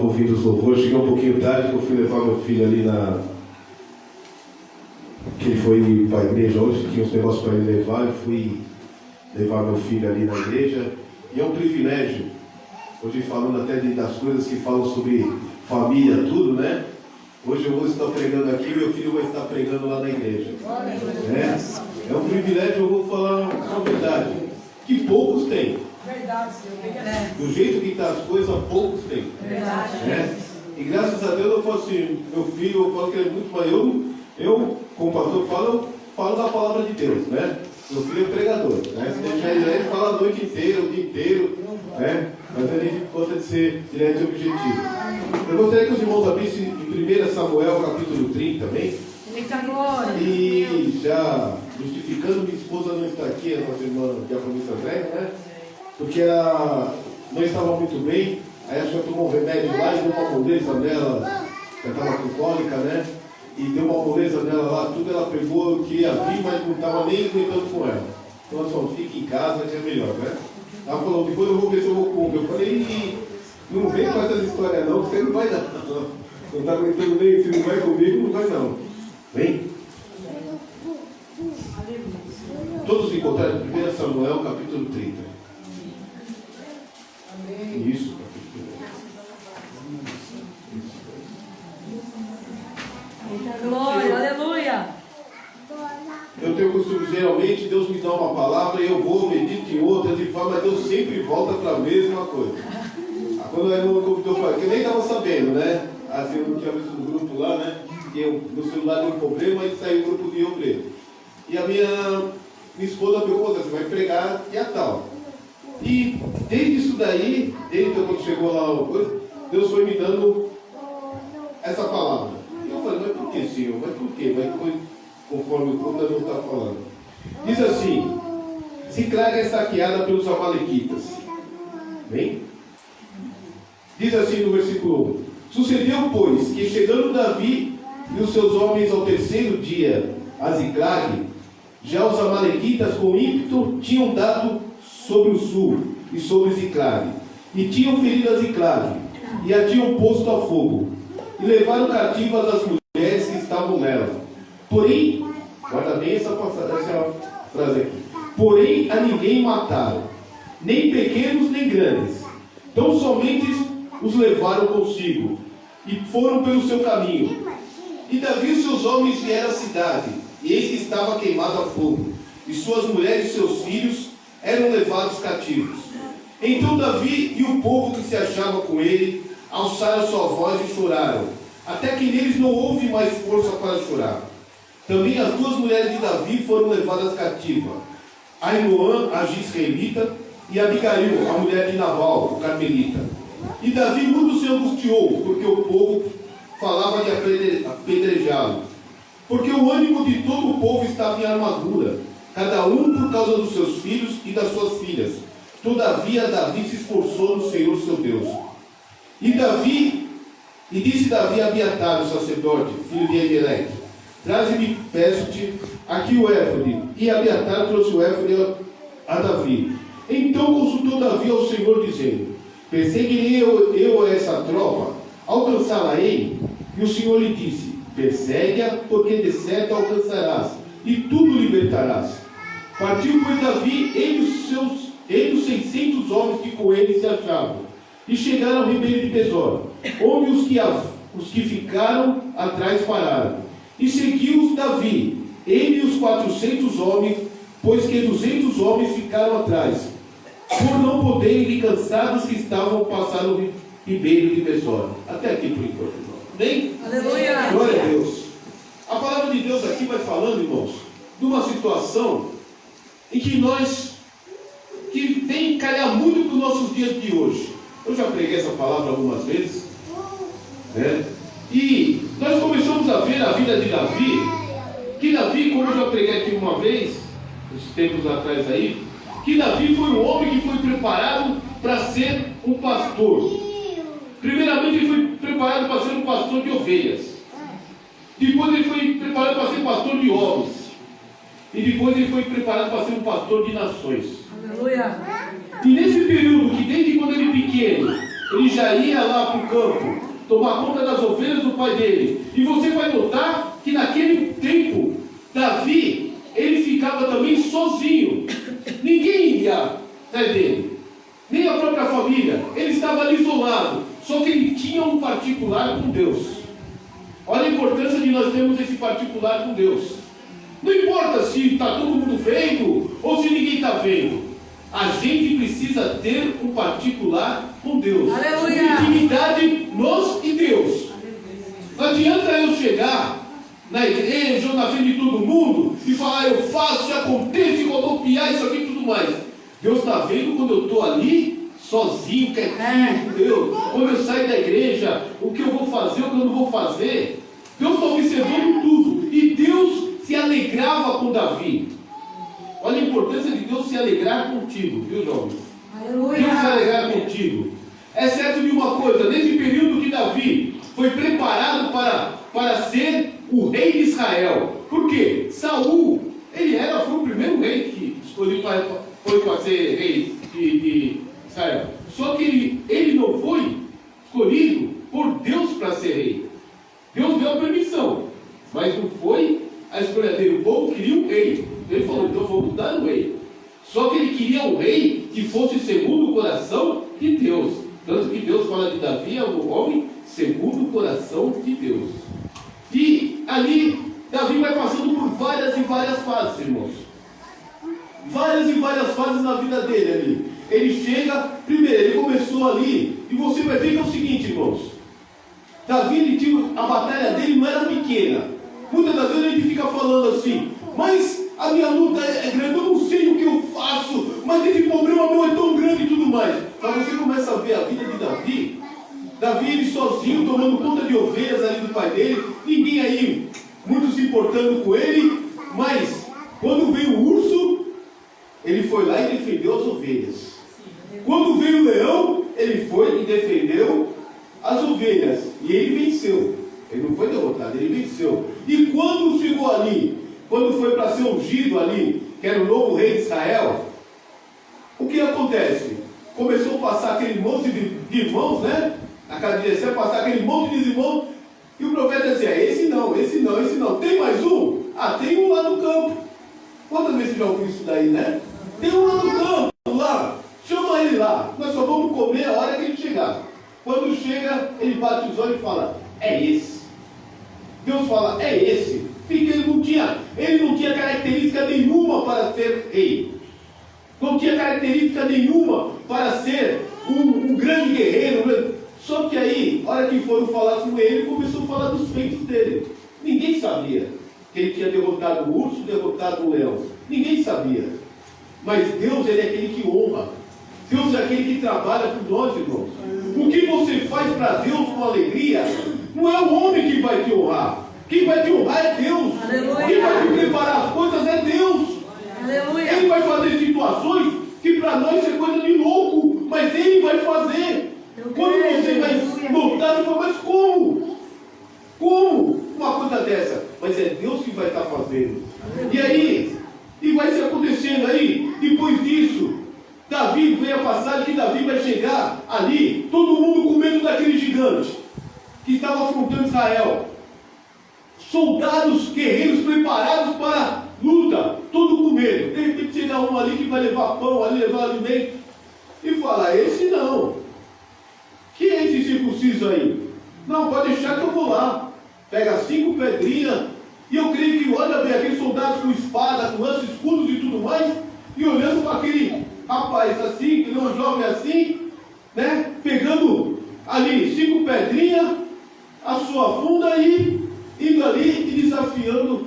ouvindo os louvores. Cheguei um pouquinho tarde, que eu fui levar meu filho ali que ele foi para a igreja hoje, tinha uns negócios para ele levar, eu fui levar meu filho ali na igreja. E é um privilégio, hoje falando até das coisas que falam sobre família, tudo, né? Hoje eu vou estar pregando aqui, meu filho vai estar pregando lá na igreja. É um privilégio, eu vou falar uma verdade, que poucos têm. Verdade, Senhor. Do jeito que está as coisas, poucos têm. Verdade. Né? E graças a Deus eu falo assim, meu filho, eu falo que ele é muito maior. Eu, como pastor, falo da palavra de Deus, né? Meu filho é pregador, né? Se deixar ele fala a noite inteira, o dia inteiro, né? Mas a gente gosta de ser direto e objetivo. Eu gostaria que os irmãos abrissem em 1 Samuel, capítulo 30 também. Eita glória! E já justificando, minha esposa não está aqui, a nossa irmã Diaconisa Andréia, né? Porque ela não estava muito bem, aí acho que ela tomou um remédio lá e deu uma moleza nela, já estava com cólica, né? E deu uma moleza nela lá, tudo ela pegou, eu queria vir, mas não estava nem aguentando com ela. Então ela falou, fica em casa que é melhor, né? Ela falou, depois eu vou ver se eu vou comer. Eu falei, não vem com essas histórias não, você não vai não. Não está aguentando nem, se não vai comigo, não vai não. Vem. Todos encontraram 1 Samuel, capítulo 30. Amém. Isso, glória, aleluia. Eu tenho costume, geralmente, Deus me dá uma palavra e eu vou, medito em outras e falo, mas Deus sempre volta para a mesma coisa. Quando eu me convidou para que eu nem estava sabendo, né? Assim, eu não tinha visto no grupo lá, né? Que no celular deu um problema e saiu o grupo de obreiro. E a minha esposa perguntou, você vai pregar e a tal. E desde isso daí, desde quando chegou lá, Deus foi me dando essa palavra. E eu falei, mas por que, Senhor? Mas por quê? Mas depois, conforme o Deus não está falando. Diz assim, Ziclag é saqueada pelos amalequitas. Bem? Diz assim no versículo 1. Sucedeu, pois, que chegando Davi e os seus homens ao terceiro dia a Ziclag, já os amalequitas com ímpeto tinham dado sobre o sul e sobre Ziclag, e tinham ferido a Ziclag, e a tinham posto a fogo, e levaram cativas as mulheres que estavam nela. Porém, guarda bem essa frase aqui, porém a ninguém mataram, nem pequenos nem grandes, tão somente os levaram consigo, e foram pelo seu caminho. E Davi e seus homens vieram à cidade, e eis que estava queimado a fogo, e suas mulheres e seus filhos eram levados cativos. Então Davi e o povo que se achava com ele alçaram sua voz e choraram, até que neles não houve mais força para chorar. Também as duas mulheres de Davi foram levadas cativas, Ainoã, a gisraelita, e Abigail, a mulher de Nabal, o carmelita. E Davi muito se angustiou, porque o povo falava de apedrejá-lo. Porque o ânimo de todo o povo estava em armadura, cada um por causa dos seus filhos e das suas filhas. Todavia Davi se esforçou no Senhor seu Deus. E disse Davi a Abiatar, o sacerdote, filho de Emelec, traze-me, peço-te, aqui o éfode. E Abiatar trouxe o éfode a Davi. Então consultou Davi ao Senhor, dizendo, perseguirei eu a essa tropa, alcançá-la-ei? E o Senhor lhe disse, persegue-a, porque de certo alcançarás, e tudo libertarás. Partiu, pois, Davi, ele os 600 homens que com ele se achavam, e chegaram ao ribeiro de Besor, onde os que ficaram atrás pararam. E seguiu-os Davi, ele e os 400 homens, pois que 200 homens ficaram atrás, por não poderem lhe cansados que estavam passando o ribeiro de Besor. Até aqui por enquanto, irmão. Amém? Aleluia! Glória a Deus. A palavra de Deus aqui vai falando, irmãos, de uma situação em que vem calhar muito para os nossos dias de hoje. Eu já preguei essa palavra algumas vezes, né? E nós começamos a ver a vida de Davi, que Davi, como eu já preguei aqui uma vez, uns tempos atrás aí, que Davi foi um homem que foi preparado para ser um pastor. Primeiramente ele foi preparado para ser um pastor de ovelhas. Depois ele foi preparado para ser pastor de homens. E depois ele foi preparado para ser um pastor de nações. Aleluia! E nesse período, que desde quando ele pequeno, ele já ia lá para o campo, tomar conta das ovelhas do pai dele. E você vai notar que naquele tempo, Davi, ele ficava também sozinho. Ninguém ia atrás dele, nem a própria família. Ele estava ali isolado, só que ele tinha um particular com Deus. Olha a importância de nós termos esse particular com Deus. Não importa se está todo mundo vendo ou se ninguém está vendo. A gente precisa ter um particular com Deus. Aleluia! Uma intimidade nós e Deus. Não adianta eu chegar na igreja ou na frente de todo mundo e falar, eu faço, acontece, rodopiar isso aqui e tudo mais. Deus está vendo quando eu estou ali, sozinho, quietinho com Deus. Quando eu saio da igreja, o que eu vou fazer, o que eu não vou fazer. Deus está observando tudo. E Deus se alegrava com Davi. Olha a importância de Deus se alegrar contigo, viu, jovens? Aleluia! Deus se alegrar contigo. É certo de uma coisa, nesse período que Davi foi preparado para ser o rei de Israel. Por quê? Saul, foi o primeiro rei que escolheu para ser rei de Israel. Só que ele não foi escolhido por Deus para ser rei. Deus deu a permissão, mas não foi a escolha dele. O povo queria um rei. Ele falou, então vamos dar um rei. Só que ele queria um rei que fosse segundo o coração de Deus. Tanto que Deus fala de Davi, é um homem segundo o coração de Deus. E ali, Davi vai passando por várias e várias fases, irmãos. Várias e várias fases na vida dele ali. Ele chega, primeiro, ele começou ali, e você vai ver que é o seguinte, irmãos. Davi, a batalha dele não era pequena. Muitas das vezes a gente fica falando assim, mas a minha luta é grande, eu não sei o que eu faço, mas esse problema meu é tão grande e tudo mais. Mas você começa a ver a vida de Davi. Davi, ele sozinho, tomando conta de ovelhas ali do pai dele, ninguém aí muito se importando com ele, mas quando veio o urso, ele foi lá e defendeu as ovelhas. Quando veio o leão, ele foi e defendeu as ovelhas, e ele venceu. Ele não foi derrotado, ele venceu. E quando chegou ali, quando foi para ser ungido ali, que era o novo rei de Israel, o que acontece? Começou a passar aquele monte de irmãos, né? Na casa de Jessé, passar aquele monte de irmãos, e o profeta dizia, esse não, esse não, esse não. Tem mais um? Ah, tem um lá no campo. Quantas vezes você já ouviu isso daí, né? Tem um lá no campo, lá. Chama ele lá. Nós só vamos comer a hora que ele chegar. Quando chega, ele bate os olhos e fala, é esse. Deus fala, é esse. Porque ele não tinha característica nenhuma para ser rei. Não tinha característica nenhuma para ser um grande guerreiro. Só que aí, a hora que foram falar com ele, começou a falar dos feitos dele. Ninguém sabia que ele tinha derrotado o urso, derrotado o leão. Ninguém sabia. Mas Deus, ele é aquele que honra. Deus é aquele que trabalha por nós, irmãos. O que você faz para Deus com alegria, não é o homem que vai te honrar. Quem vai te honrar é Deus. Aleluia. Quem vai te preparar as coisas é Deus. Aleluia. Ele vai fazer situações que para nós é coisa de louco, mas Ele vai fazer. Quando você vai notar, você fala, mas como? Como uma coisa dessa? Mas é Deus que vai estar fazendo. E aí, e vai se acontecendo aí, depois disso, Davi, vem a passagem que Davi vai chegar ali, todo mundo com medo daquele gigante que estava afrontando Israel. Soldados, guerreiros preparados para luta, todo com medo. De repente chega um ali que vai levar pão, ali levar alimento, e fala, esse não. Quem é esse circunciso aí? Não, pode deixar que eu vou lá. Pega 5 pedrinhas, e eu creio que olha bem aqueles soldados com espada, com lança, escudos e tudo mais, e olhando para aquele rapaz assim, que não é um jovem assim, né? Pegando ali 5 pedrinhas, a sua funda e indo ali e desafiando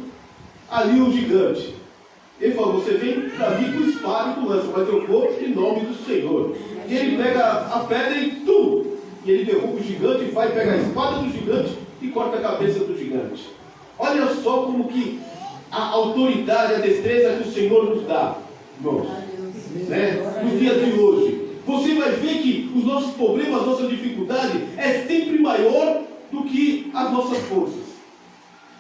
ali o gigante. Ele falou, você vem para mim com espada e com lança, mas eu vou em nome do Senhor. E ele pega a pedra e tum! E ele derruba o gigante, vai pegar a espada do gigante e corta a cabeça do gigante. Olha só como que a autoridade, a destreza que o Senhor nos dá, irmãos, né? Nos dias de hoje. Você vai ver que os nossos problemas, a nossa dificuldade é sempre maior do que as nossas forças.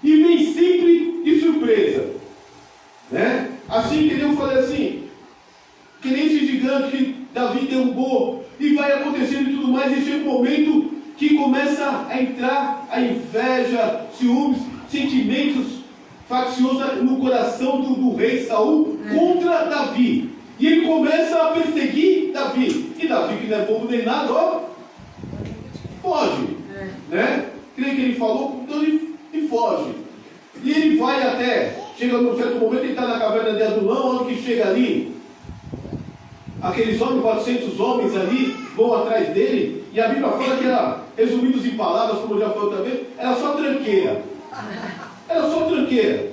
E vem sempre de surpresa. Né? Assim que eu falei assim, que nem esse gigante que Davi derrubou, e vai acontecendo e tudo mais, e chega começa a entrar a inveja, ciúmes, sentimentos facciosos no coração do rei Saul contra Davi. E ele começa a perseguir Davi. E Davi, que não é bobo nem nada, ó, foge. Né? Creio que ele falou, então ele foge. E ele vai até, chega num certo momento, ele está na caverna de Adulão, onde que chega ali, aqueles homens, 400 homens ali, vão atrás dele, e a Bíblia fala que era, resumidos em palavras, como eu já falei outra vez, era só tranqueira. Era só tranqueira.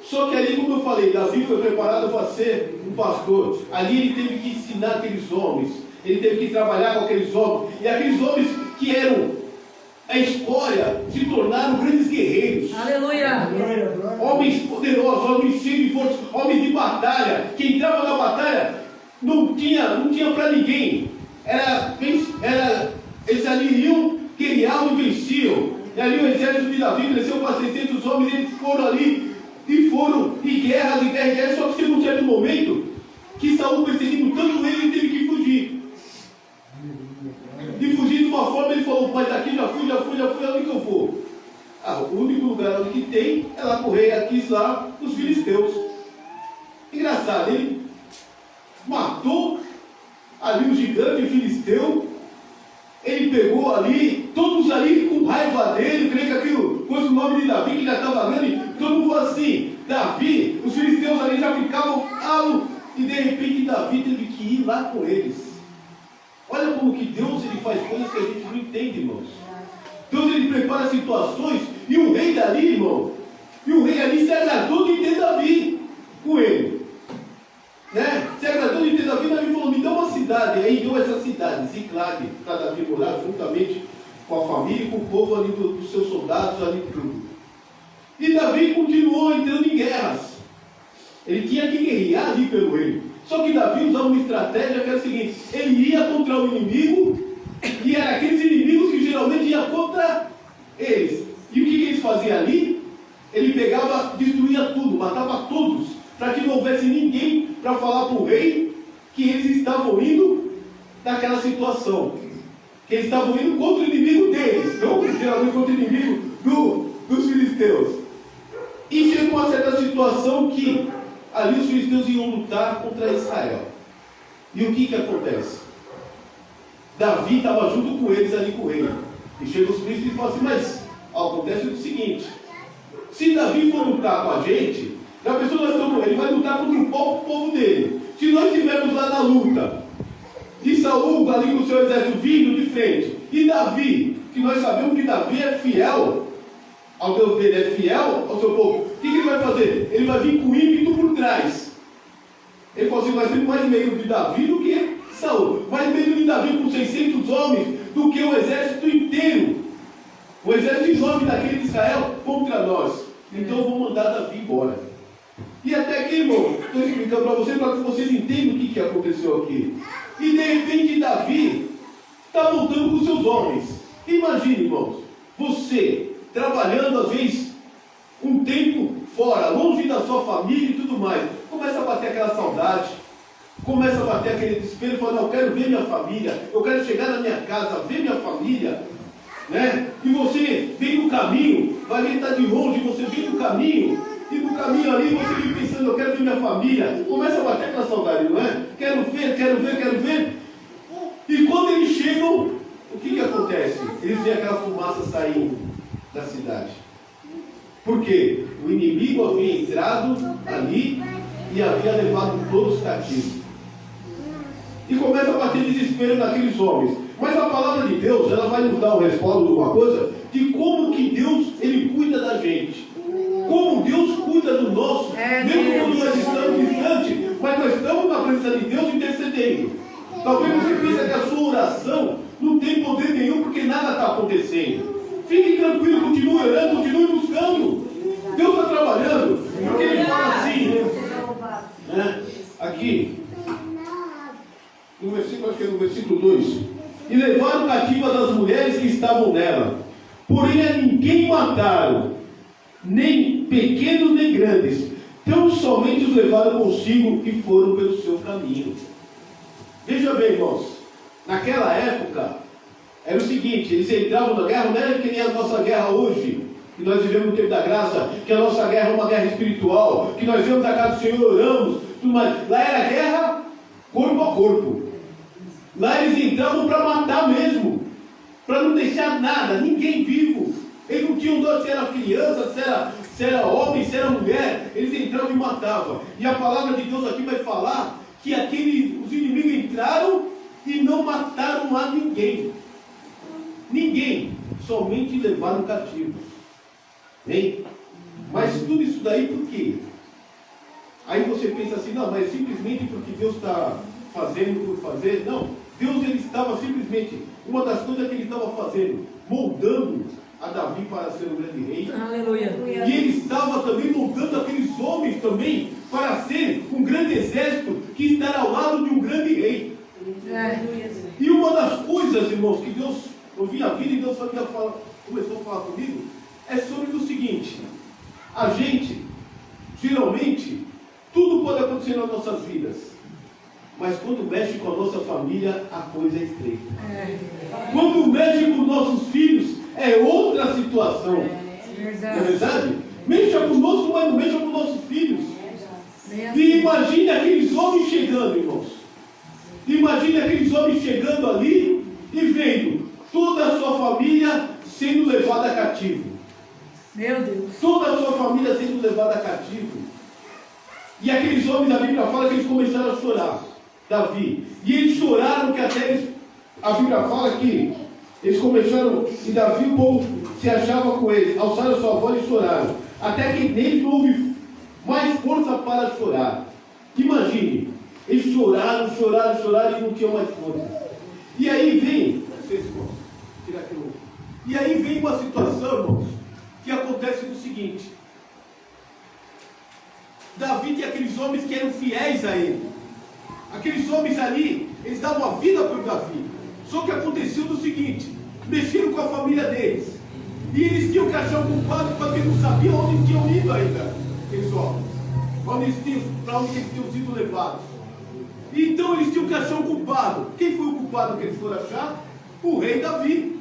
Só que ali, como eu falei, Davi foi preparado para ser um pastor. Ali ele teve que ensinar aqueles homens, ele teve que trabalhar com aqueles homens, e aqueles homens que eram a escória se tornaram grandes guerreiros. Aleluia. Homens poderosos, homens cheios de força, homens de batalha, que entravam na batalha, não tinha para ninguém. Eles ali iam, guerreavam e venciam. E ali o exército de Davi cresceu para 600 homens, eles foram ali e foram em guerra, só que chegou um certo momento que Saul, perseguindo tanto ele teve que fugir. E fugir de uma forma, ele falou, mas daqui já fui, onde que eu vou? O único lugar onde que tem é lá com o rei Aquis, lá dos filisteus. Engraçado, ele matou ali o gigante filisteu, ele pegou ali, todos ali com raiva dele, creio que aquilo, pôs o nome de Davi, que já estava grande, todo mundo falou assim, Davi, os filisteus ali já ficavam, e de repente Davi teve que ir lá com eles. Olha como que Deus ele faz coisas que a gente não entende, irmãos. Deus ele prepara situações, e o rei dali, irmão, se agradou de ter Davi com ele. Né? Se agradou de ter Davi, Davi falou, me dá uma cidade. Aí deu essa cidade, Ziclag, para Davi morar juntamente com a família e com o povo ali dos seus soldados, ali tudo. E Davi continuou entrando em guerras. Ele tinha que guerrear ali pelo rei. Só que Davi usava uma estratégia que era a seguinte, ele ia contra o inimigo, e eram aqueles inimigos que geralmente iam contra eles. E o que eles faziam ali? Ele pegava, destruía tudo, matava todos, para que não houvesse ninguém para falar para o rei que eles estavam indo naquela situação. Que eles estavam indo contra o inimigo deles, não geralmente contra o inimigo dos filisteus. E chegou uma certa situação que ali os filisteus iam lutar contra Israel. E o que acontece? Davi estava junto com eles ali com o rei. E chega os filisteus e falam assim, mas acontece o seguinte, se Davi for lutar com a gente, a pessoa nós estamos, ele vai lutar contra o povo dele. Se nós estivermos lá na luta, e Saul ali com o seu exército vindo de frente, e Davi, que nós sabemos que Davi é fiel ao Deus dele, é fiel ao seu povo, o que ele vai fazer? Ele vai vir com ímpeto por trás. Ele falou assim, nós temos mais medo de Davi do que Saul, mais medo de Davi com 600 homens do que o exército inteiro, o exército enorme daquele de Israel contra nós. Então eu vou mandar Davi embora. E até aqui, irmão, estou explicando para vocês vocês entendam o que aconteceu aqui. E de repente Davi está voltando com os seus homens. Imagine, irmãos, você trabalhando às vezes um tempo fora, longe da sua família e tudo mais. Começa a bater aquela saudade, começa a bater aquele desespero, fala, não, eu quero ver minha família, eu quero chegar na minha casa, ver minha família, né? E você vem no caminho, vai ver que está de longe, você vem no caminho, e no caminho ali você vem pensando, eu quero ver minha família, começa a bater aquela saudade, não é? Quero ver. E quando eles chegam, o que acontece? Eles veem aquela fumaça saindo da cidade. Por quê? O inimigo havia entrado ali e havia levado todos cativos. E começa a bater desespero naqueles homens. Mas a palavra de Deus, ela vai nos dar um respaldo de uma coisa, de como que Deus, ele cuida da gente. Como Deus cuida do nosso, mesmo quando nós estamos distantes, mas nós estamos na presença de Deus intercedendo. Talvez você pense que a sua oração não tem poder nenhum, porque nada está acontecendo. Fique tranquilo, continue orando, continue buscando. Deus está trabalhando, porque ele fala assim, né? Aqui, no versículo, acho que é no versículo 2, e levaram cativas as mulheres que estavam nela, porém a ninguém mataram, nem pequenos nem grandes, tão somente os levaram consigo e foram pelo seu caminho. Veja bem, irmãos, naquela época, Era o seguinte, eles entravam na guerra, não era que nem a nossa guerra hoje, que nós vivemos no tempo da graça, que a nossa guerra é uma guerra espiritual, que nós vemos a casa do Senhor, oramos, tudo mais. Lá era guerra corpo a corpo. Lá eles entravam para matar mesmo, para não deixar nada, ninguém vivo. Eles não tinham dó se era criança, se era homem, se era mulher, eles entravam e matavam. E a palavra de Deus aqui vai falar que os inimigos entraram e não mataram a ninguém. Ninguém, somente levaram cativos. Hein? Mas tudo isso daí por quê? Aí você pensa assim, não, mas simplesmente porque Deus está fazendo por fazer? Não, Deus ele estava simplesmente, uma das coisas que ele estava fazendo, moldando a Davi para ser um grande rei. Aleluia. E ele estava também moldando aqueles homens também para ser um grande exército que estará ao lado de um grande rei. E uma das coisas, irmãos, que Deus, eu vi a vida e Deus começou a falar comigo, é sobre o seguinte: a gente, geralmente, tudo pode acontecer nas nossas vidas, mas quando mexe com a nossa família, a coisa é estreita. Quando mexe com nossos filhos, é outra situação. Não é verdade? Mexa conosco, mas não mexa com nossos filhos. E imagine aqueles homens chegando, irmãos. Imagine aqueles homens chegando ali e vendo toda a sua família sendo levada cativo. Meu Deus. Toda a sua família sendo levada cativo. E aqueles homens, a Bíblia fala que eles começaram a chorar. Davi. E eles choraram que até eles, a Bíblia fala que eles começaram, e Davi, o povo se achava com eles, alçaram sua voz e choraram. Até que neles não houve mais força para chorar. Imagine, eles choraram e não tinham mais força. E aí vem, não sei se posso tirar aquilo. E aí vem uma situação, irmãos, que acontece no seguinte: Davi tinha aqueles homens que eram fiéis a ele. Aqueles homens ali, eles davam a vida por Davi. Só que aconteceu o seguinte: mexeram com a família deles. E eles tinham que achar um culpado porque não sabiam onde tinham ido ainda. Aqueles homens. Para onde eles tinham sido levados. Então eles tinham que achar um culpado. Quem foi o culpado que eles foram achar? O rei Davi.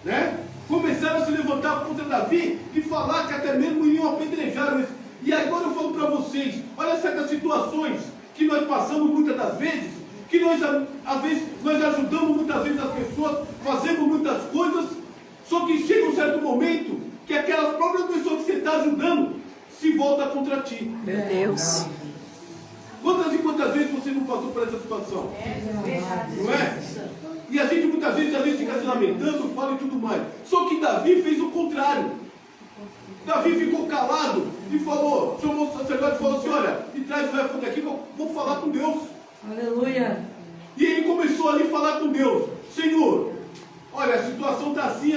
Né? Começaram a se levantar contra Davi e falar que até mesmo iam apedrejar eles. E agora eu falo para vocês, olha certas situações que nós passamos muitas das vezes, que nós, às vezes, nós ajudamos muitas vezes as pessoas, fazemos muitas coisas, só que chega um certo momento que aquelas próprias pessoas que você está ajudando se voltam contra ti. Meu Deus. Quantas e quantas vezes você não passou por essa situação? Não é? E a gente muitas vezes fica se lamentando, fala e tudo mais. Só que Davi fez o contrário. Davi ficou calado e falou, chamou o sacerdote e falou assim: olha, me traz o éfode aqui que eu vou falar com Deus. Aleluia. E ele começou ali a falar com Deus: Senhor, olha, a situação está assim.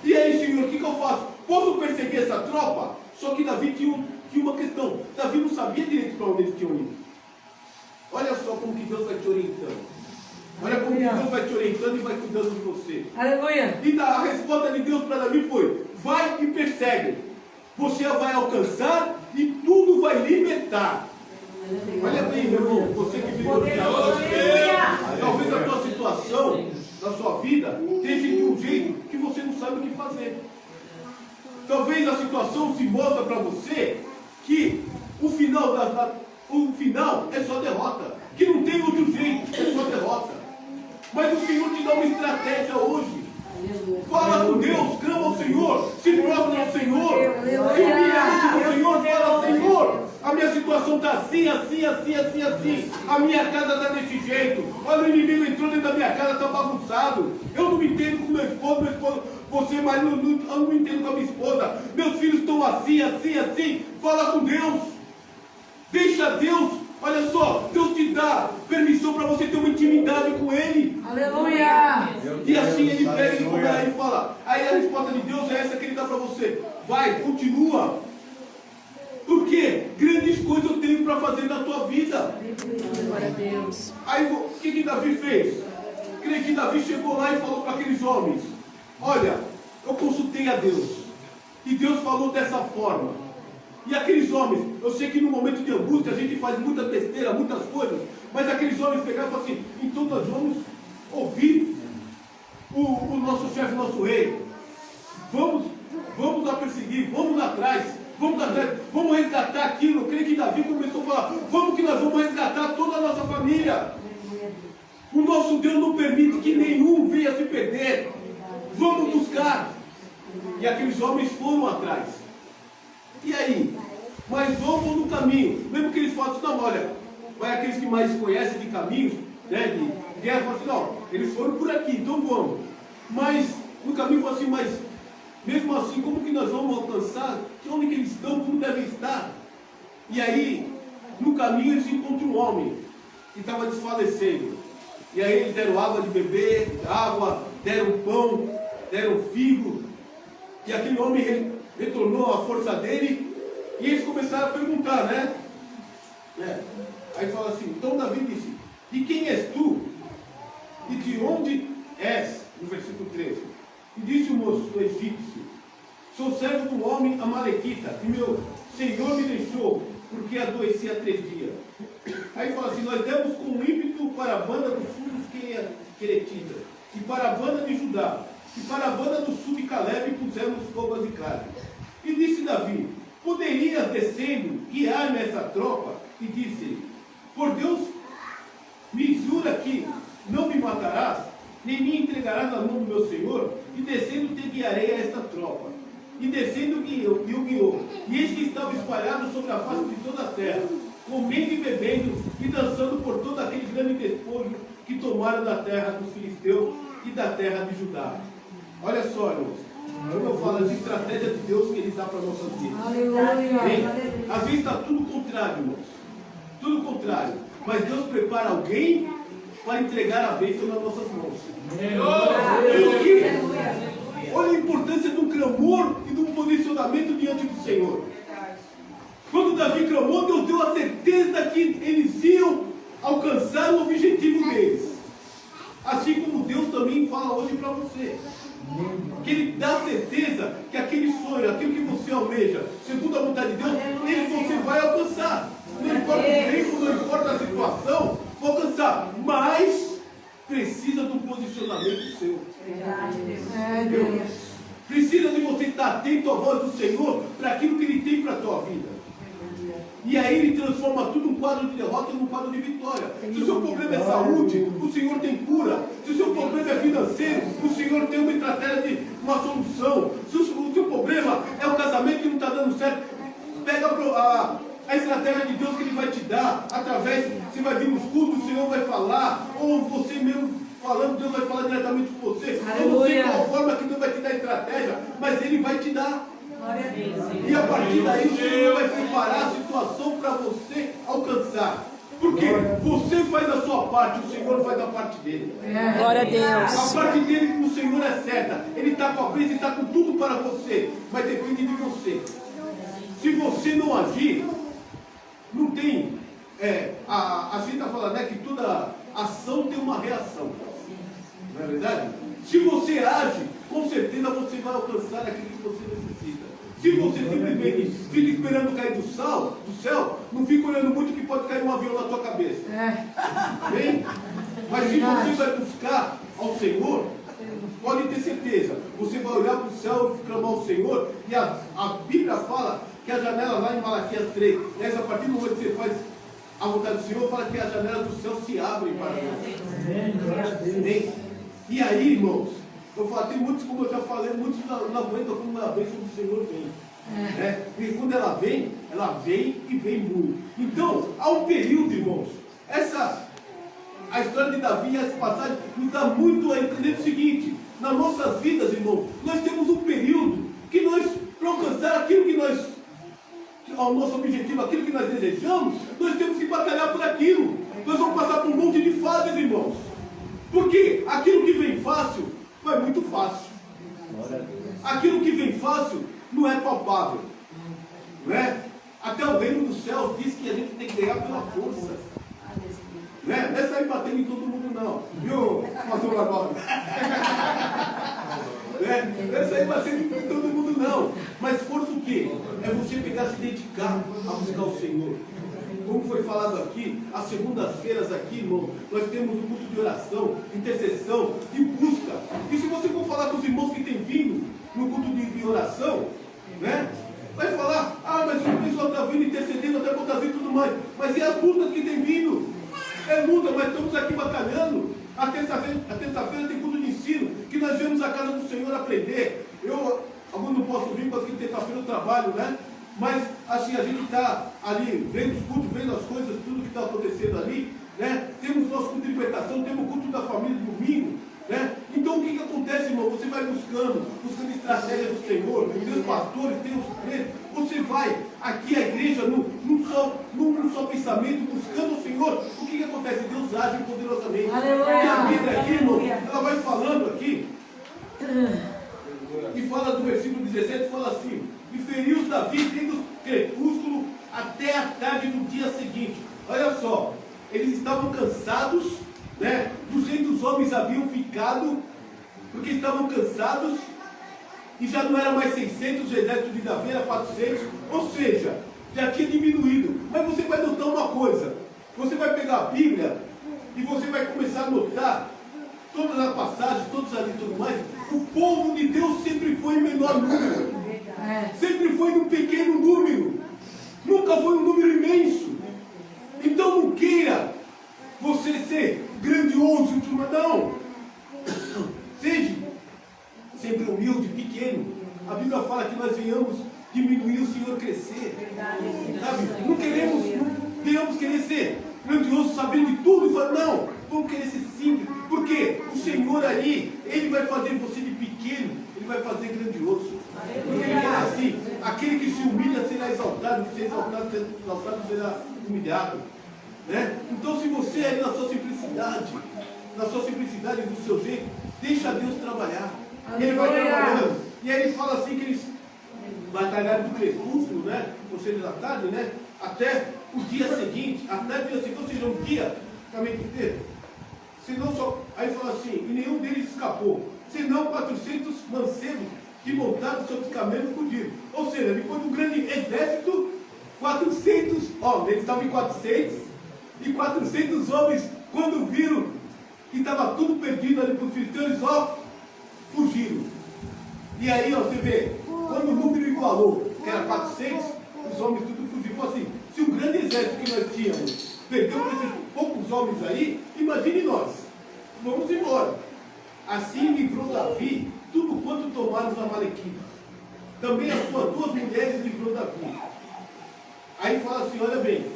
E aí, Senhor, o que eu faço? Posso perseguir essa tropa? Só que Davi tinha uma questão. Davi não sabia direito para onde eles tinham ido. Olha só como que Deus vai te orientando. Olha como que Deus vai te orientando e vai cuidando de você. Aleluia. E a resposta de Deus para Davi foi: vai e persegue. Você vai alcançar e tudo vai libertar. Olha bem, meu irmão, você que vive talvez a tua situação, na sua vida, esteja de um jeito que você não sabe o que fazer. Talvez a situação se mostre para você que o final é só derrota. Que não tem outro jeito, é só derrota. Mas o Senhor te dá uma estratégia hoje. Fala com Deus, clama ao Senhor, se prostra ao Senhor, se humilha ao Senhor, fala: Senhor, a minha situação está assim. A minha casa está desse jeito. Olha, o inimigo entrou dentro da minha casa, está bagunçado. Eu não me entendo com meu esposo, você, mas eu não me entendo com a minha esposa. Meus filhos estão assim. Fala com Deus. Deixa Deus. Olha só, Deus te dá permissão para você ter uma intimidade com Ele. Aleluia. E assim Ele pega e começa e fala. Aí a resposta de Deus é essa que Ele dá para você: vai, continua. Porque grandes coisas eu tenho para fazer na tua vida. Glória a Deus. Aí o que Davi fez? Creio que Davi chegou lá e falou para aqueles homens: olha, eu consultei a Deus. E Deus falou dessa forma. E aqueles homens, eu sei que no momento de angústia a gente faz muita besteira, muitas coisas, mas aqueles homens pegaram e falaram assim, então nós vamos ouvir o nosso chefe, o nosso rei. Vamos lá perseguir, vamos lá atrás, vamos resgatar aquilo. Eu creio que Davi começou a falar, vamos que nós vamos resgatar toda a nossa família. O nosso Deus não permite que nenhum venha se perder. Vamos buscar. E aqueles homens foram atrás. E aí? Mas vão no caminho. Mesmo que eles falam assim, não, olha, vai aqueles que mais conhecem de caminhos, né, de guerra, falam assim, não, eles foram por aqui, então vamos. Mas no caminho falam assim, mas mesmo assim, como que nós vamos alcançar? Onde que eles estão? Como devem estar? E aí, no caminho eles encontram um homem que estava desfalecendo. E aí eles deram água de beber, água, deram pão, deram figo. E aquele homem retornou à força dele. E eles começaram a perguntar, né? Aí fala assim, então Davi disse, de quem és tu? E de onde és? No versículo 13. E disse o moço, o egípcio, sou servo do homem amalequita, e meu senhor me deixou, porque adoeci há 3 dias. Aí fala assim, nós demos com ímpeto para a banda do sul dos Queretitas, e para a banda de Judá, e para a banda do sul de Caleb, pusemos fogo de carne. E disse Davi, poderias descendo guiar-me essa tropa? E disse, por Deus, me jura que não me matarás, nem me entregarás na mão do meu senhor, e descendo te guiarei a esta tropa. E descendo guiou, e eis que estava espalhado sobre a face de toda a terra, comendo e bebendo, e dançando por todo aquele grande despojo que tomaram da terra dos filisteus e da terra de Judá. Olha só, irmãos, quando eu falo de estratégia de Deus que Ele dá para a nossa vida. Aleluia. Às vezes está tudo contrário, irmãos. Tudo contrário. Mas Deus prepara alguém para entregar a bênção nas nossas mãos. Olha a importância de um clamor e de um posicionamento diante do Senhor. Quando Davi clamou, Deus deu a certeza que eles iam alcançar o objetivo deles. Assim como Deus também fala hoje para você. Que Ele dá certeza que aquele sonho, aquilo que você almeja, segundo a vontade de Deus, você vai alcançar. Não importa o tempo, não importa a situação, vai alcançar. Mas precisa de um posicionamento seu. Precisa de você estar atento à voz do Senhor para aquilo que Ele tem para a tua vida. E aí Ele transforma tudo um quadro de derrota num quadro de vitória. Se o seu problema é saúde, o Senhor tem cura. Se o seu problema é financeiro, o Senhor tem uma estratégia de uma solução. Se o seu problema é o casamento que não está dando certo, pega a estratégia de Deus que Ele vai te dar. Através, você vai vir nos cultos, o Senhor vai falar, ou você mesmo falando, Deus vai falar diretamente com você. Eu não sei qual forma que Deus vai te dar estratégia, mas Ele vai te dar. E a partir daí o Senhor vai preparar a situação para você alcançar. Porque você faz a sua parte, o Senhor faz a parte dele. Glória a Deus. A parte dele com o Senhor é certa. Ele está com a bênção, ele está com tudo para você. Mas depende de você. Se você não agir, não tem. A gente está falando, né, que toda ação tem uma reação. Não é verdade? Se você age, com certeza você vai alcançar aquilo que você necessita. Se você simplesmente fica esperando cair do céu, não fica olhando muito que pode cair um avião na tua cabeça. Amém? Mas se você vai buscar ao Senhor, pode ter certeza, você vai olhar para o céu e clamar ao Senhor, e a Bíblia fala que a janela lá em Malaquias 3, a partir do momento que você faz a vontade do Senhor, fala que as janelas do céu se abrem para você. E aí, irmãos, eu falo, tem muitos, como eu já falei, muitos não aguentam como a bênção do Senhor vem. Né? Porque quando ela vem e vem muito. Então, há um período, irmãos, a história de Davi, essa passagem, nos dá muito a entender o seguinte: nas nossas vidas, irmãos, nós temos um período que nós, para alcançar aquilo que nós, ao nosso objetivo, aquilo que nós desejamos, nós temos que batalhar por aquilo. Nós vamos passar por um monte de fases, irmãos. Porque aquilo que vem fácil, vai muito fácil. Aquilo que vem fácil não é palpável. Não é? Até o reino dos céus diz que a gente tem que ganhar pela força. Não é sair batendo em todo mundo, não. Viu, pastor Barbosa? Não é sair batendo em todo mundo, não. Mas força o quê? É você pegar e se dedicar a buscar o Senhor. Como foi falado aqui, as segundas-feiras aqui, irmão, nós temos um culto de oração, intercessão e busca. E se você for falar com os irmãos que têm vindo no culto de oração, né? Vai falar, mas o pessoal está vindo intercedendo, até por trazer tudo mais. Mas e as lutas que tem vindo? É luta, mas estamos aqui batalhando. A terça-feira tem culto de ensino, que nós vemos a casa do Senhor aprender. Alguns não posso vir, porque terça-feira eu trabalho, né? Mas assim, a gente está ali, vendo os cultos, vendo as coisas, tudo que está acontecendo ali, né? Temos nosso culto de libertação, temos o culto da família de domingo, né? Então o que acontece, irmão? Você vai buscando estratégias do Senhor, tem os pastores, tem os presos, você vai aqui a igreja num só pensamento, buscando o Senhor. O que acontece? Deus age poderosamente. Aleluia. E a Bíblia aqui, irmão, ela vai falando aqui, e fala do versículo 17, fala assim: e feriu Davi desde o crepúsculo até a tarde do dia seguinte. Olha só, eles estavam cansados, né? 200 homens haviam ficado, porque estavam cansados, e já não era mais 600, o exército de Davi era 400, ou seja, já tinha diminuído. Mas você vai notar uma coisa, você vai pegar a Bíblia, e você vai começar a notar, todas as passagens, todos ali e tudo mais, o povo de Deus sempre foi em menor número. Sempre foi num pequeno número. Nunca foi um número imenso. Então não queira você ser grandioso, não. Seja sempre humilde, pequeno. A Bíblia fala que nós venhamos diminuir, o Senhor crescer. Sabe? Não queremos querer ser grandioso, sabendo de tudo, e falar, não, vamos querer ser simples. Porque o Senhor aí, Ele vai fazer você de pequeno, Ele vai fazer grandioso. Porque Ele fala assim: aquele que se humilha será exaltado, que se exaltado será humilhado. Né? Então, se você aí na sua simplicidade do seu jeito, deixa Deus trabalhar. Ele vai trabalhando. E aí ele fala assim que eles batalharam do crepúsculo, né? Ou seja, da tarde, né? Até o dia seguinte, ou seja, um dia praticamente inteiro. Senão só, aí fala assim, e nenhum deles escapou, senão 400 mancebos que montaram sobre os camelos fugiram. Ou seja, depois de um grande exército, 400 homens, eles estavam em 400, e 400 homens, quando viram que estava tudo perdido ali para os filisteus, eles só fugiram. E aí, você vê, quando o número igualou, que era 400, os homens tudo fugiram. Foi assim, se o grande exército que nós tínhamos perdeu para esses poucos homens aí, imagine nós, vamos embora. Assim livrou Davi tudo quanto tomaram os amalequitas. Também as suas 2 mulheres livrou Davi. Aí fala assim, olha bem,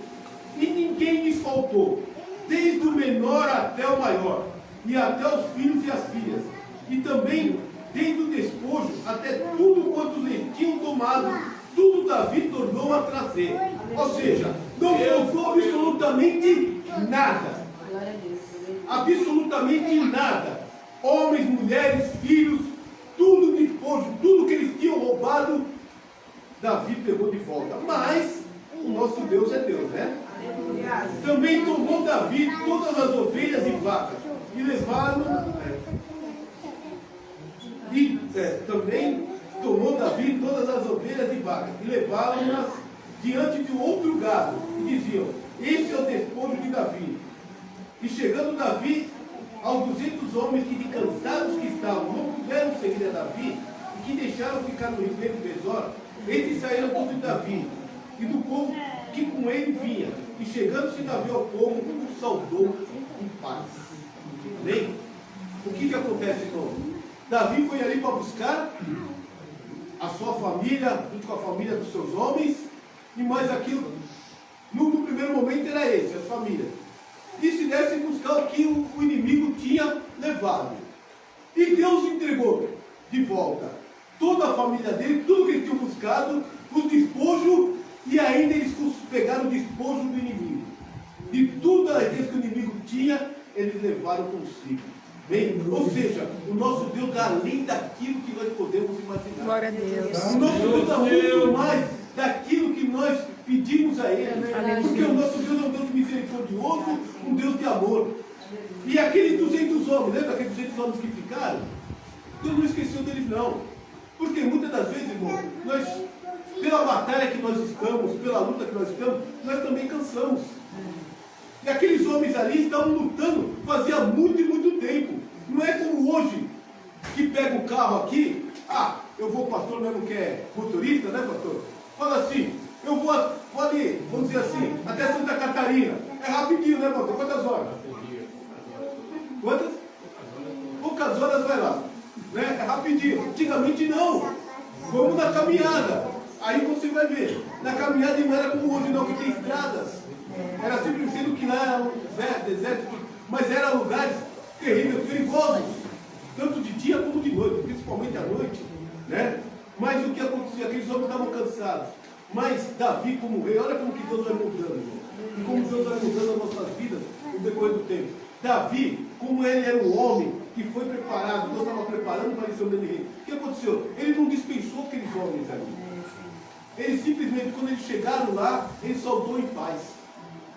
e ninguém lhes faltou, desde o menor até o maior, e até os filhos e as filhas, e também desde o despojo até tudo quanto lhe tinham tomado, tudo Davi tornou a trazer. Ou seja, não faltou absolutamente nada. Absolutamente nada. Homens, mulheres, filhos, tudo despojo, tudo que eles tinham roubado, Davi pegou de volta. Mas o nosso Deus é Deus, né? Também tomou Davi todas as ovelhas e vacas e levaram. Também tomou Davi todas as ovelhas e vacas e levaram-nas diante de outro gado e diziam: este é o despojo de Davi. E chegando Davi aos 200 homens que de cansados que estavam não puderam seguir a Davi e que deixaram ficar no ribeiro de Besor, eles saíram contra Davi e do povo que com ele vinha. E chegando-se Davi ao povo, o saudou em paz. Bem, o que acontece, irmão? Davi foi ali para buscar a sua família, junto com a família dos seus homens, e mais aquilo, no primeiro momento era esse, as famílias. E se desse buscar o que o inimigo tinha levado. E Deus entregou de volta toda a família dele, tudo que eles tinham buscado, os despojos, e ainda eles pegaram o despojo do inimigo. E tudo aquilo que o inimigo tinha, eles levaram consigo. Bem, ou seja, o nosso Deus dá além daquilo que nós podemos imaginar. Glória a Deus. O nosso Deus dá muito mais daquilo que nós pedimos a Ele. Porque o nosso Deus é um Deus misericordioso, um Deus de amor. E aqueles 200 homens, lembra aqueles 200 homens que ficaram? Deus não esqueceu deles não. Porque muitas das vezes, irmão, nós pela batalha que nós estamos, pela luta que nós estamos, nós também cansamos. E aqueles homens ali estavam lutando fazia muito e muito tempo. Não é como hoje, que pega o carro aqui, eu vou, pastor, mesmo que é motorista, né, pastor? Fala assim, eu vou ali, vamos dizer assim, até Santa Catarina. É rapidinho, né, pastor? Quantas horas? Quantas? Poucas horas vai lá. Né? É rapidinho. Antigamente não. Vamos na caminhada. Aí você vai ver. Na caminhada não era como hoje, não, que tem estradas. Era simplesmente que lá era um deserto, mas eram lugares terríveis, perigosos. Tanto de dia como de noite, principalmente à noite. Né? Mas o que acontecia? Aqueles homens estavam cansados. Mas Davi, como rei, olha como que Deus vai mudando, irmão. E como Deus vai mudando as nossas vidas no decorrer do tempo. Davi, como ele era um homem que foi preparado, Deus estava preparando para ele ser um grande rei. O que aconteceu? Ele não dispensou aqueles homens ali. Ele simplesmente, quando eles chegaram lá, ele soltou em paz.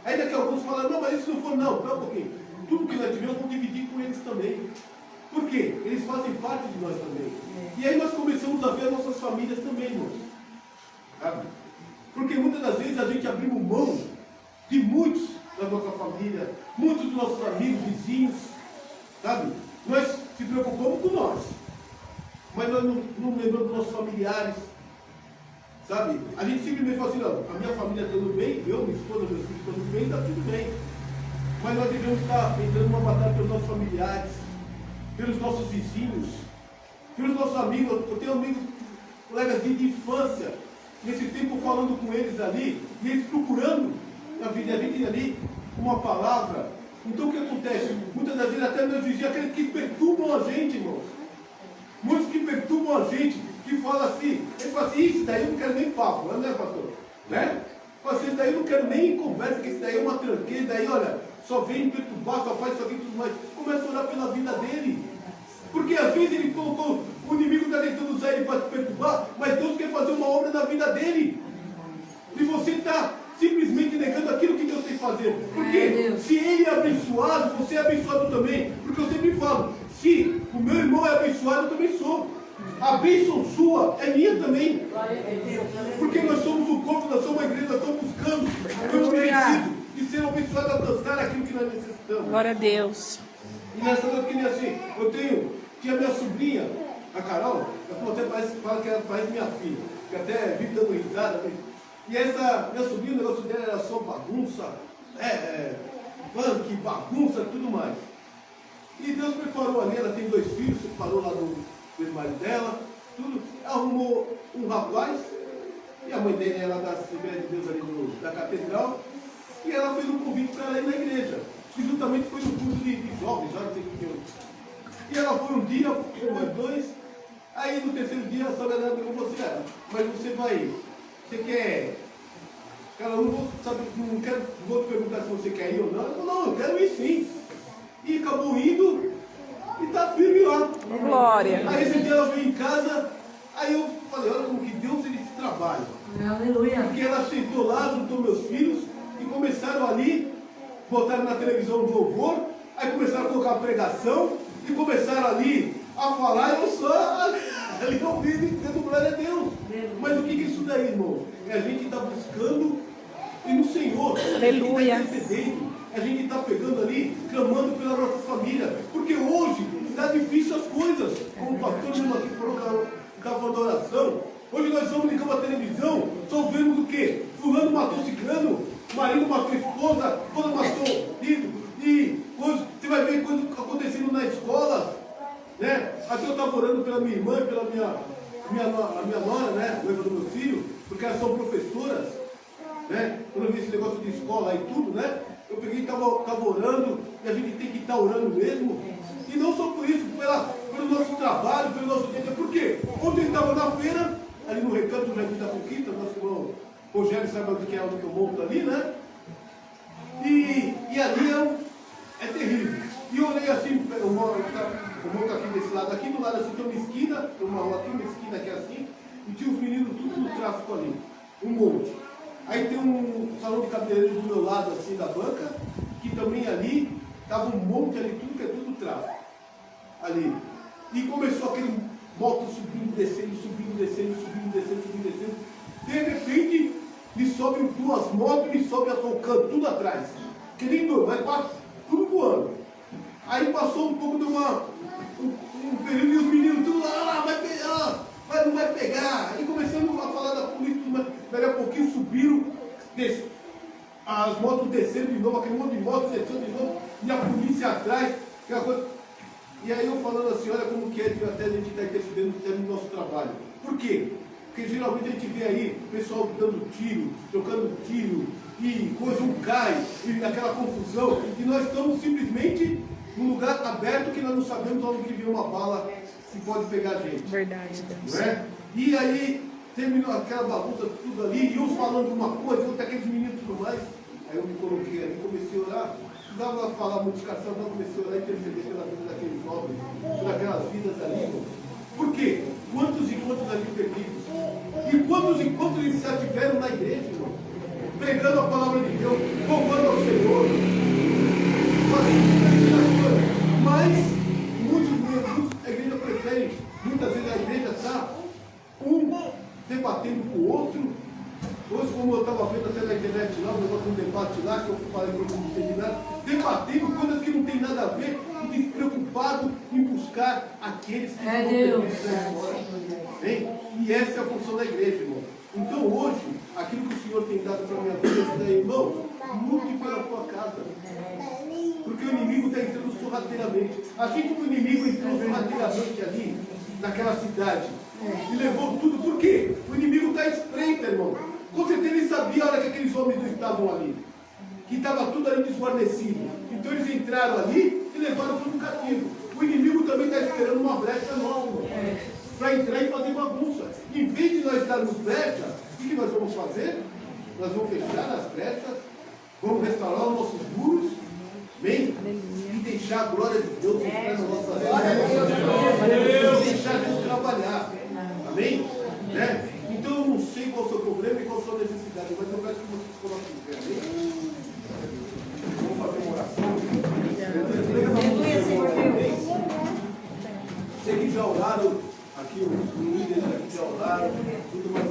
Ainda que alguns falaram, não, mas isso não foi, não, espera um pouquinho. Tudo que nós tivemos, vamos dividir com eles também. Por quê? Eles fazem parte de nós também. E aí nós começamos a ver as nossas famílias também, irmãos. Sabe? Porque muitas das vezes a gente abrimos mão de muitos da nossa família, muitos dos nossos amigos, vizinhos, sabe? Nós se preocupamos com nós, mas nós não lembramos dos nossos familiares, sabe? A gente simplesmente fala assim, não, a minha família está tudo bem, eu, minha esposa, meus filhos estão tudo bem, está tudo bem. Mas nós devemos estar entrando numa batalha pelos nossos familiares, pelos nossos vizinhos, pelos nossos amigos. Eu tenho amigos, colegas de infância, nesse tempo falando com eles ali, e eles procurando na vida ali uma palavra. Então o que acontece? Muitas das vezes até meus vizinhos, aqueles que perturbam a gente, irmãos. Muitos que perturbam a gente, que falam assim, eles falam assim, isso daí eu não quero nem papo, não é, pastor? Né? Fala assim, isso daí eu não quero nem conversa, que isso daí é uma tranqueira, daí olha, só vem perturbar, só faz isso aqui e tudo mais. Começa a orar pela vida dele. Porque às vezes ele colocou, o inimigo está tentando usar ele para te perturbar, mas Deus quer fazer uma obra na vida dele. E você está simplesmente negando aquilo que Deus tem que fazer. Porque se ele é abençoado, você é abençoado também. Porque eu sempre falo, se o meu irmão é abençoado, eu também sou. A bênção sua é minha também. Porque nós somos o corpo, nós somos a igreja, nós estamos buscando pelo merecido de ser abençoado, alcançar aquilo que nós necessitamos. Glória a Deus. E nessa noite, que nem assim, tinha minha sobrinha, a Carol, ela até fala que ela parece minha filha, que até vive dando risada. E essa minha sobrinha, o negócio dela era só bagunça, funk, bagunça, tudo mais. E Deus preparou ali, ela tem 2 filhos, separou lá do marido dela, tudo, arrumou um rapaz, e a mãe dele era da Assembleia de Deus ali da catedral, e ela fez um convite para ela ir na igreja. Que juntamente foi no culto de jovens, já não sei o que eu. E ela foi um dia, foi 2, aí no 3º dia a sogra perguntou assim, mas você vai, você quer, cara, eu não vou saber, não vou te perguntar se você quer ir ou não. Ela falou, não, eu quero ir sim. E acabou indo e está firme lá. Glória. Aí esse dia ela veio em casa, aí eu falei, olha como que Deus ele trabalha. Aleluia. Porque ela sentou lá, juntou meus filhos e começaram ali, botaram na televisão um louvor, aí começaram a colocar pregação e começaram ali a falar, eu só ali ouvindo, dando glória a Deus. Mas o que é isso daí, irmão? É a gente estar buscando e no Senhor. Aleluia. A gente está intercedendo, a gente está pegando ali, clamando pela nossa família. Porque hoje está difícil as coisas. Como o pastor mesmo aqui falou, estava falando da oração. Hoje nós vamos ligar a televisão, só vemos o quê? Fulano matou ciclano, marido matou esposa, esposa matou marido, e hoje você vai ver coisas acontecendo na escola, né? Aqui eu estava orando pela minha irmã, pela minha nora, né? Noiva do meu filho, porque elas são professoras, né? Quando eu vi esse negócio de escola e tudo, né? Eu peguei e estava orando, e a gente tem que estar orando mesmo. E não só por isso, pelo nosso trabalho, pelo nosso tempo. Por quê? Ontem eu estava na feira, ali no Recanto do Jardim da Conquista, nosso irmão Rogério sabe onde que é onde eu monto ali, né? E ali é terrível. E eu olhei assim, eu monto aqui desse lado, aqui do lado assim tem uma esquina, tem uma rua aqui, uma esquina que é assim, e tinha os meninos tudo no tráfico ali, um monte. Aí tem um salão de cabeleireiro do meu lado assim da banca, que também ali, estava um monte ali, tudo que é tudo tráfico. Ali. E começou aquele motos subindo, descendo, subindo, descendo, subindo, descendo, subindo, descendo. De repente, me sobem duas motos e me sobem açoucando, tudo atrás. Que nem doido, vai quase tudo voando. Aí passou um pouco de um período e os meninos tudo lá, vai pegar, não vai pegar. Aí começamos a falar da polícia, mas daí a pouquinho subiram, as motos desceram de novo, aquele monte de moto descendo de novo, e a polícia atrás, aquela coisa. E aí eu falando assim, olha como que é que até a gente está intercedendo no nosso trabalho. Por quê? Porque geralmente a gente vê aí o pessoal dando tiro, trocando tiro, e coisa, um cai, e aquela confusão, e nós estamos simplesmente num lugar aberto que nós não sabemos onde que vem uma bala que pode pegar a gente. Verdade, Deus. Não é? E aí terminou aquela bagunça tudo ali, e uns falando uma coisa, outros aqueles meninos e tudo mais. Aí eu me coloquei ali, comecei a orar. Não dava a falar multiplicação, não, comecei a orar e interceder pela vida daqueles jovens, por aquelas vidas ali. Por quê? Quantos encontros ali perdidos? E quantos encontros eles já tiveram na igreja, irmão? Pregando a palavra de Deus, louvando ao Senhor. Mas muitos, a igreja prefere, muitas vezes a igreja está debatendo com o outro. Hoje, como eu estava vendo até na internet lá, um debate lá, que eu falei que eu não entendi nada, debatendo coisas que não tem nada a ver e despreocupado em buscar aqueles que estão perdidos lá fora. E essa é a função da igreja, irmão. Então hoje, aquilo que o Senhor tem dado para a minha vida, irmão, lute pela tua casa. Porque o inimigo está entrando sorrateiramente. Assim como o inimigo entrou sorrateiramente ali, naquela cidade, e levou tudo. Por quê? O inimigo está espreita, irmão. Com certeza ele sabia a hora que aqueles homens não estavam ali, que estava tudo ali desguarnecido. Então eles entraram ali e levaram tudo cativo. O inimigo também está esperando uma brecha nova para entrar e fazer bagunça. Em vez de nós darmos brecha, o que nós vamos fazer? Nós vamos fechar as brechas, vamos restaurar os nossos muros, bem, e deixar a glória de Deus entrar na nossa vida. Deixar Deus trabalhar. Amém? Né? Então eu não sei qual é o seu problema e qual é a sua necessidade, mas eu peço que vocês coloquem em pé. Amém? Vamos fazer uma oração. Sei que já oraram, aqui os líderes aqui já oraram, tudo mais.